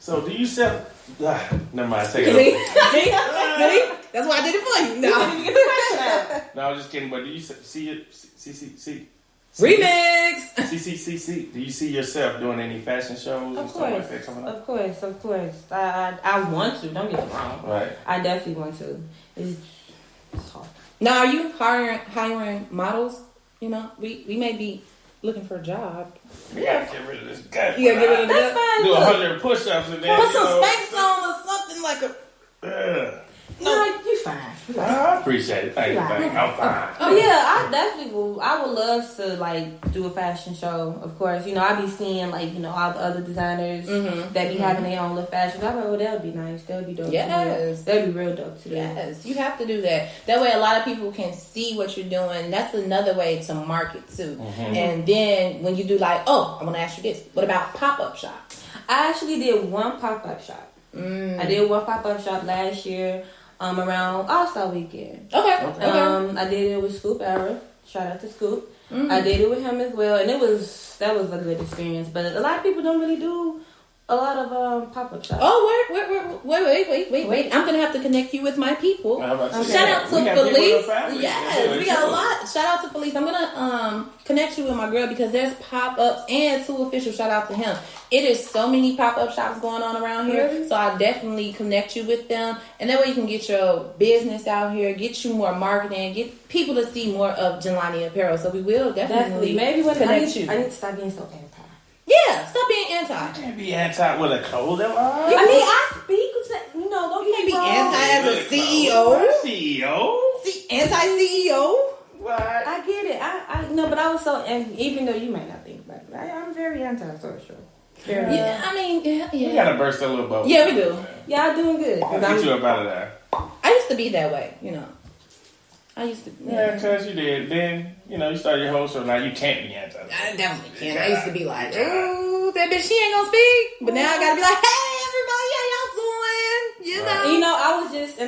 So do you sell? Never mind. Take See? it. See? That's why I did it for you. No. You didn't even get the question out. No, I was just kidding. But do you see it? See. Remix. See. Do you see yourself doing any fashion shows and stuff like that coming up? Of course. I want to. Don't get me wrong. Right. I definitely want to. It's hard. Now, are you hiring models? You know, we may be looking for a job. We gotta get rid of this gut. You gotta get rid of That's that. fine. Do Look, 100 push-ups and then Put some Spanx on or something like a. no, you fine. I appreciate it. Thank you. I'm fine. Oh yeah, I definitely will. I would love to like do a fashion show. Of course, you know I be seeing like all the other designers that be having their own little fashion. I'm like, oh, that would be nice. That would be dope. Yes, that'd be real dope to do. Yes, you have to do that. That way, a lot of people can see what you're doing. That's another way to market too. And then when you do like, oh, I want to ask you this. What about pop-up shops? I actually did one pop-up shop. I did one pop-up shop last year. Around All-Star Weekend. Okay. I did it with Scoop Era. Shout out to Scoop. I did it with him as well, and that was a good experience. But a lot of people don't really do a lot of pop-up shops. Oh, wait. I'm gonna have to connect you with my people. Shout out to Felice. Yes, we got a lot. Shout out to Felice. I'm gonna connect you with my girl because there's pop-ups and two official. Shout out to him. It is so many pop-up shops going on around here. Really? So I definitely connect you with them, and that way you can get your business out here, get you more marketing, get people to see more of Jilani Apparel. So we will definitely maybe connect you. I need to stop being so anti. Yeah, stop being anti. You can't be anti with a clothing line. I mean, I speak. Don't You get can't me be wrong. anti as a CEO. CEO? Anti-CEO? What? I get it. I no, but I was so, and even though you might not think about it, I'm very anti-social. Yeah, I mean, yeah. We gotta burst that little bubble. Yeah, we do. Y'all doing good. I'll get you up out of there. I used to be that way, you know. I used to. Yeah, because you did. Then, you started your whole show. Now you can't be anti. I definitely can. I used to be like, ooh, that bitch, she ain't gonna speak. But now I gotta be like, hey, everybody, how y'all doing? You know.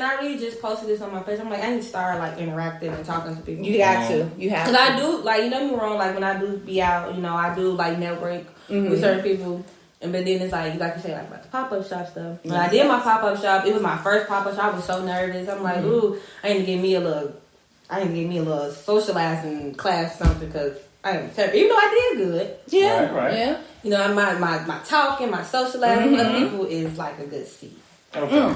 I really just posted this on my page. I'm like, I need to start like interacting and talking to people. You got to. You have to. Because I do, like, don't get me wrong, like when I do be out, I do like network with certain people. But then it's like you say, like about the pop-up shop stuff. When I did my pop-up shop, it was my first pop-up shop. I was so nervous. I'm like, ooh, I need to give me a little socializing class or something because I am terrible. Even though I did good. Yeah. Right. Yeah. My talking, my socializing with other people is like a good seed. Okay.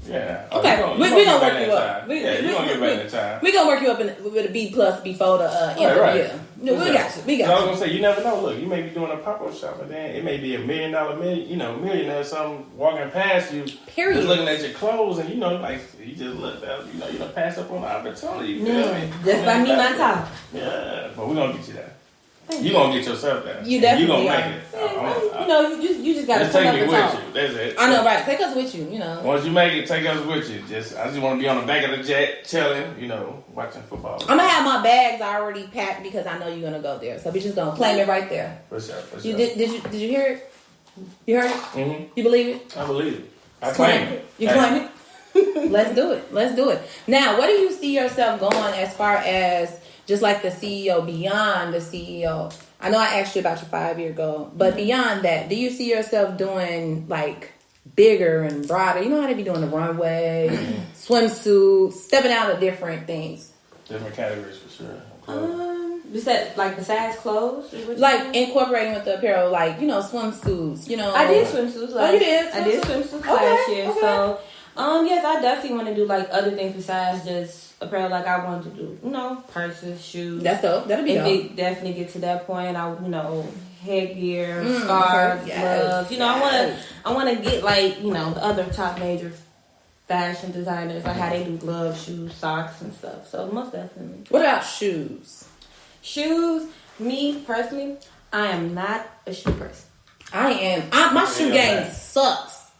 Yeah. Okay. We're gonna work you up. You're gonna get better in time. We're gonna work you up with a B+ before the interview. Right. Yeah. No, we got you. So I was gonna say, you never know. Look, you may be doing a pop-up shop, and then it may be $1 million millionaire, some walking past you, Period. just looking at your clothes, and like you just look out, you pass up on the opportunity. You feel me? Just by me, my top. Yeah, but we're gonna get you there. You gonna get yourself there. You definitely gonna are. make it. You just gotta Just take up it and with talk. you. That's it. I know, right? Take us with you. Once you make it, take us with you. I just want to be on the back of the jet, chilling. Watching football. I'm gonna have my bags already packed because I know you're gonna go there. So we just gonna claim it right there. For sure. Did you hear it? You heard it? Mm-hmm. You believe it? I believe it. I claim it. You claim it? Let's do it. Now, what do you see yourself going as far as just like the CEO, beyond the CEO? I know I asked you about your 5-year goal, but beyond that, do you see yourself doing like bigger and broader? You know how they be doing the runway, swimsuits, stepping out of different things. Different categories for sure. You said like besides clothes, like incorporating with the apparel, like swimsuits. I did swimsuits. Oh, you did? I did swimsuits last year. Okay. So, yes, I definitely want to do like other things besides just apparel. Like I want to do, purses, shoes. That's dope. That'll be dope. If it definitely get to that point, headgear, scarves, gloves. I want to get like the other top major fashion designers, like how they do gloves, shoes, socks, and stuff. So most definitely. What about shoes? Shoes, me personally, I am not a shoe person. I am. My shoe game sucks.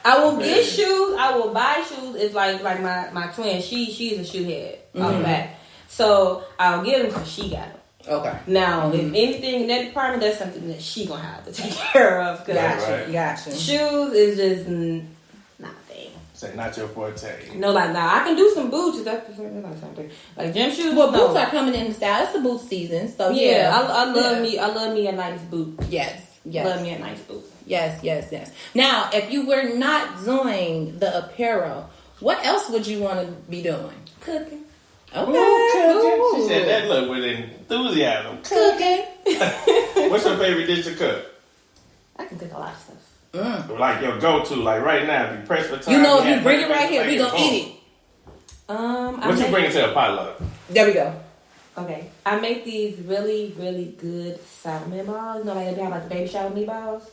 I will get shoes. I will buy shoes. It's like my twin. She's a shoe head on the back. So I'll get them because she got them. Okay. Now, if anything in that department, that's something that she gonna have to take care of. Gotcha. Shoes is just not a thing. Say not your forte. No, like now I can do some boots. That's like something like gym shoes. Well, boots are coming in the style. It's the boot season, so I love me. I love me a nice boot. Yes. Love me a nice boot. Yes. Now, if you were not doing the apparel, what else would you want to be doing? Cooking. Okay. Ooh, she said that look with enthusiasm. Cooking. What's your favorite dish to cook? I can cook a lot of stuff. Like your go-to, like right now, if you press for time. You know, if you bring it right here, we gonna eat it. What you bring it to a potluck? There we go. Okay, I make these really, really good salmon balls. You know, like they have like the baby shower meatballs.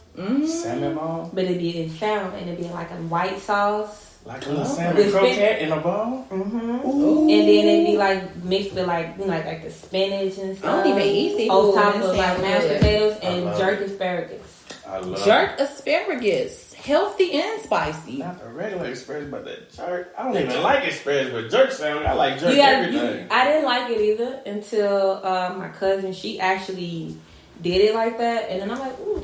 Salmon ball? But it'd be in salmon and it'd be like a white sauce. Like a little salmon croquette in a ball? And then it'd be like mixed with like, you know, like the spinach and stuff. I don't even eat seafood. On top of like Sounds mashed good. potatoes and jerk asparagus. I love Jerk asparagus. Healthy and spicy. Not the regular asparagus, but the jerk. I don't even like asparagus, but jerk sound. I like jerk everything. I didn't like it either until my cousin, she actually did it like that. And then I'm like, ooh,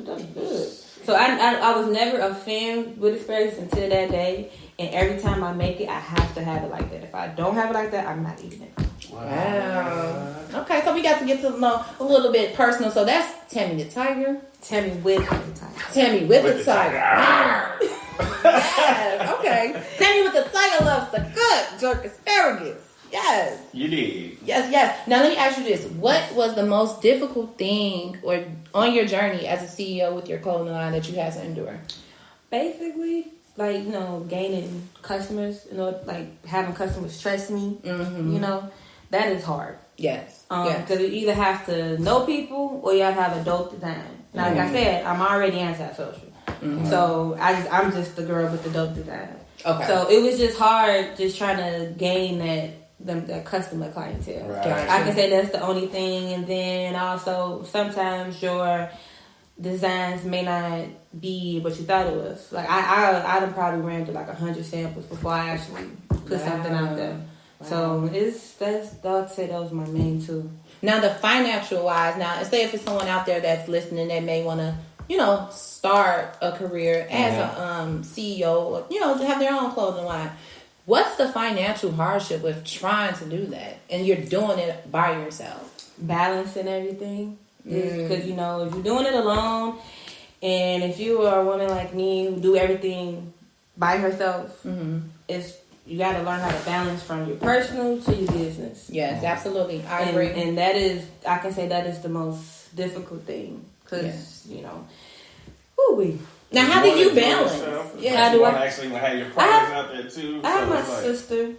that's good. So I was never a fan with asparagus until that day. And every time I make it, I have to have it like that. If I don't have it like that, I'm not eating it. Wow. Okay, so we got to get to know a little bit personal. So that's Tammy the Tiger. Tammy with the tiger. Tammy with the Tiger. Yes, okay. Tammy with the Tiger loves to cook jerk asparagus. Yes. You did. Yes. Now let me ask you this. What was the most difficult thing or on your journey as a CEO with your clothing line that you had to endure? Basically, like, you know, gaining customers, you know, like having customers trust me, you know, that is hard. Yes. Because you either have to know people or you have to have a dope design. Now, like I said, I'm already anti-social. So I'm just the girl with the dope design. Okay. So it was just hard just trying to gain that customer clientele. Right. Gotcha. I can say that's the only thing. And then also sometimes your designs may not be what you thought it was. Like I done probably ran through like 100 samples before I actually put something out there. Wow. So I'd say those are my main two. Now the financial wise, now say if it's someone out there that's listening that may want to, you know, start a career as a CEO, or, you know, to have their own clothing line. What's the financial hardship with trying to do that and you're doing it by yourself? Balancing everything. Because, you know, if you're doing it alone and if you are a woman like me who do everything by herself, you got to learn how to balance from your personal to your business. Yes, absolutely. I agree. And that is, I can say that is the most difficult thing. Because, you know, woo-wee. Now, how do you balance? Yeah, How do I actually have your products out there too? I have my sister.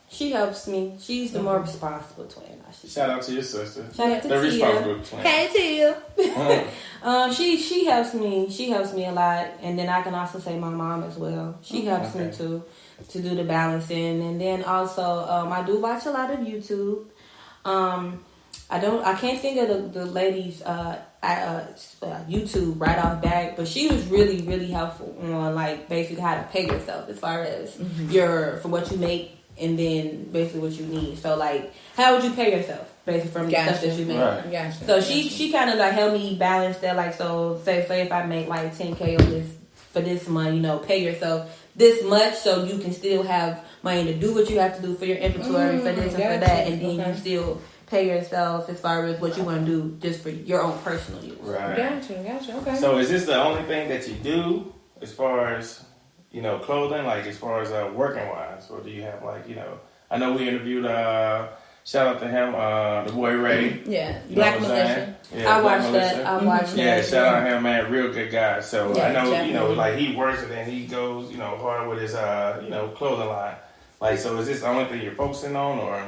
She helps me. She's the more responsible twin. Shout out to your sister. Shout out to the Tia. responsible twin. Hey, Tia. She helps me. She helps me a lot, and then I can also say my mom as well. She helps me too to do the balancing, and then also I do watch a lot of YouTube. I can't think of the lady's YouTube right off back, but she was really, really helpful on like basically how to pay yourself as far as for what you make and then basically what you need. So like, how would you pay yourself basically from the stuff that you make? Right. Gotcha. So she kind of like helped me balance that. Like, so say if I make like 10K on this for this month, you know, pay yourself this much so you can still have money to do what you have to do for your inventory for this and for that, and then you still pay yourself as far as what you want to do just for your own personal use. Right. Gotcha. Okay. So is this the only thing that you do as far as, you know, clothing, like as far as working wise, or do you have like, you know, I know we interviewed shout out to him, the boy Ray. Yeah, Black Militia. Yeah, I watched that. I watched that. Yeah, shout out to him, man, real good guy. So Yeah, I know, definitely. you know, like he works and then he goes, you know, hard with his, you know, clothing line. Like, so is this the only thing you're focusing on, or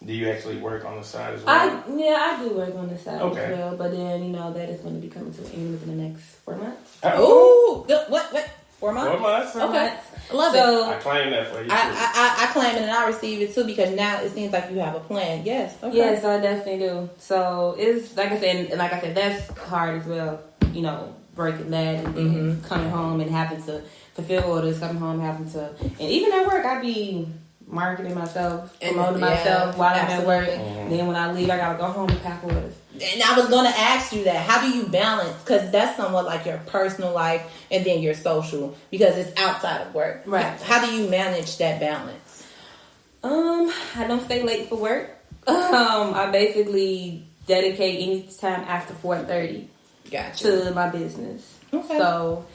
do you actually work on the side as well? I do work on the side Okay. as well, but then, you know, that is going to be coming to an end within the next 4 months. Ooh, what? 4 months? 4 months? Okay, I love it. So, I claim that for you too. I claim it and I receive it too because now it seems like you have a plan. Yes. Okay. yes, I definitely do. So it's like I said, that's hard as well. You know, breaking that and then coming home and having to fulfill orders, coming home having to, and even at work, I be marketing myself, promoting myself while I'm at work. Then when I leave, I gotta go home and pack orders. And I was going to ask you that. How do you balance? Because that's somewhat like your personal life and then your social, because it's outside of work. Right. How do you manage that balance? I don't stay late for work. I basically dedicate any time after 4:30 Gotcha. to my business. Okay. So,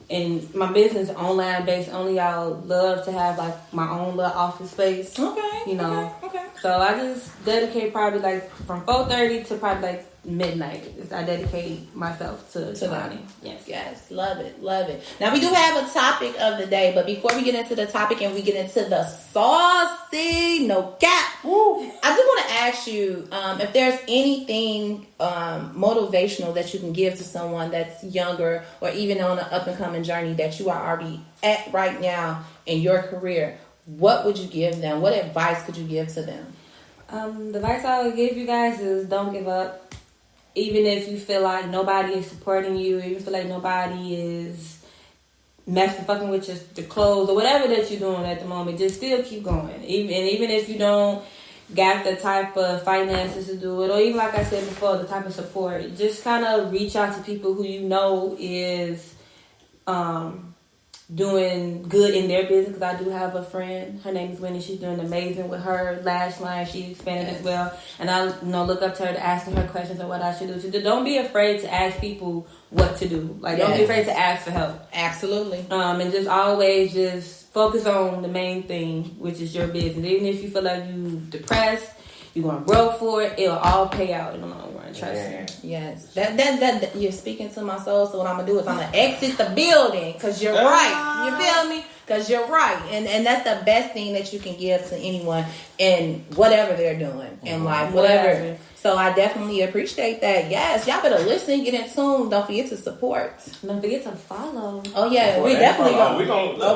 and my business online based. Only I love to have like my own little office space. Okay. You know. Okay. So I just dedicate probably like from 4:30 to probably like midnight. I dedicate myself to Jilani. Yes. Yes. Love it. Love it. Now we do have a topic of the day, but before we get into the topic and we get into the saucy, no cap, I do want to ask you if there's anything motivational that you can give to someone that's younger or even on an up and coming journey that you are already at right now in your career. What would you give them? What advice could you give to them? The advice I would give you guys is don't give up. Even if you feel like nobody is supporting you, even feel like nobody is fucking with your clothes or whatever that you're doing at the moment, just still keep going. Even if you don't got the type of finances to do it, or even like I said before, the type of support, just kind of reach out to people who you know is doing good in their business. Because I do have a friend, her name is Winnie. She's doing amazing with her lash line. She expanded as well, and I look up to her to asking her questions on what I should do. So don't be afraid to ask people what to do. Like don't be afraid to ask for help. Absolutely. And just always just focus on the main thing, which is your business. Even if you feel like you depressed, you're going broke for it, it'll all pay out in the long run. Trust me. Yes. That you're speaking to my soul. So what I'm gonna do is I'm gonna exit the building because you're right. You feel me? Because you're right, and that's the best thing that you can give to anyone in whatever they're doing in life, whatever. So I definitely appreciate that. Yes, y'all better listen, get in tune. Don't forget to support. Don't forget to follow. Oh yeah, we definitely gonna.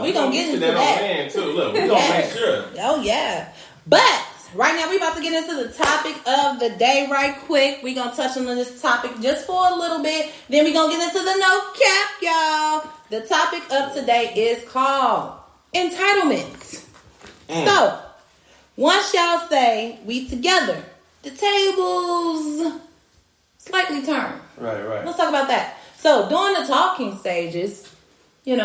We gonna get into that too. Look, we gonna make sure. Oh yeah, but. Right now, we about to get into the topic of the day right quick. We're going to touch on this topic just for a little bit. Then we're going to get into the no cap, y'all. The topic of today is called entitlements. So, once y'all say we together, the tables slightly turn. Right. Let's talk about that. So, during the talking stages, it's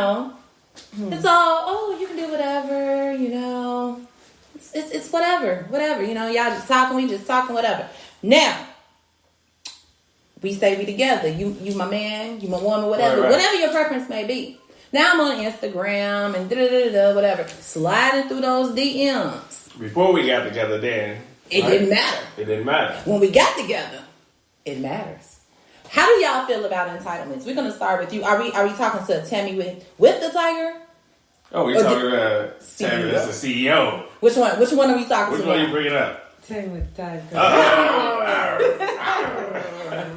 all, you can do whatever, It's whatever, y'all just talking, we just talking, whatever. Now, we say we together. You my man, you my woman, whatever, whatever your preference may be. Now I'm on Instagram and whatever, sliding through those DMs. Before we got together, then it didn't matter. It didn't matter. When we got together, it matters. How do y'all feel about entitlements? We're gonna start with you. Are we talking to Tammy with the tiger? Oh, we talking about Tammy as the CEO. Which one are we talking to? Which one are you bringing up? Tammy with the tiger.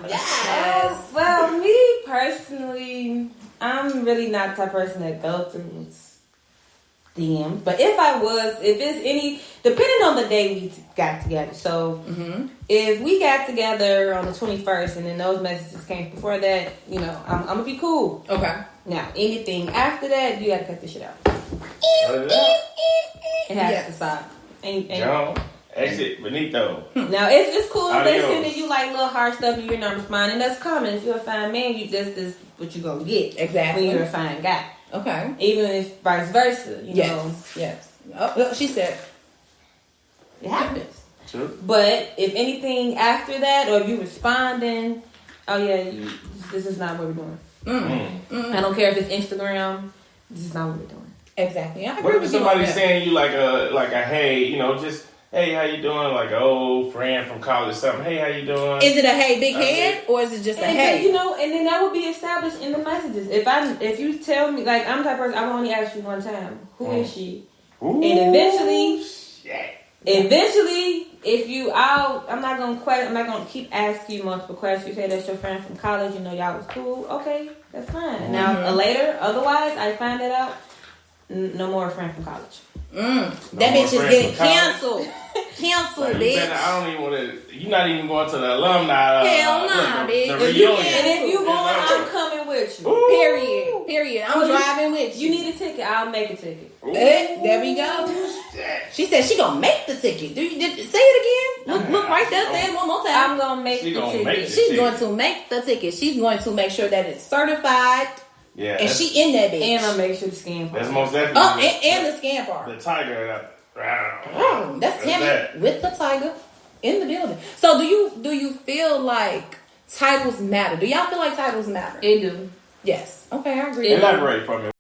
Yes. Well, me personally, I'm really not the type of person that go through DMs. But if it's any, depending on the day we got together. So if we got together on the 21st and then those messages came before that, I'm gonna be cool. Okay. Now, anything after that, you gotta cut this shit out. It has to stop. John, exit Benito. Now, it's cool if they send you like little hard stuff and you're not responding. That's common. If you're a fine man, this what you gonna get. Exactly. When you're a fine guy. Okay. Even if vice versa, you know. Yes. Oh, she said it happens. Sure. But if anything after that, or if you responding, this is not what we're doing. I don't care if it's Instagram. This is not what we're doing. Exactly. What if somebody's saying you like a hey, just hey, how you doing? Like an old friend from college, something. Hey, how you doing? Is it a hey, big head, or is it just a hey? And then that would be established in the messages. If you tell me, like, I'm the type of person, I will only ask you one time, who is she? Ooh, and eventually, if you out, I'm not gonna keep asking you multiple questions. You say that's your friend from college. Y'all was cool. Okay, that's fine. Now later, otherwise, I find that out. No more friend from college. That bitch is getting canceled. Canceled, bitch. I don't even want to. You're not even going to the alumni. Hell nah, bitch. If you going, I'm coming with you. Ooh. Period. I'm driving with you. You need a ticket. I'll make a ticket. There we go. She said she gonna make the ticket. Say it again. Look right there. Say it one more time. I'm gonna make the ticket. She's going to make the ticket. She's going to make sure that it's certified. Yeah, and she in that bitch. And I'll make sure the scan part. That's most definitely. Oh, and the scan part. The tiger. That's Tammy with the tiger in the building. So do you feel like titles matter? Do y'all feel like titles matter? It do. Yes. Okay, I agree. Elaborate for me.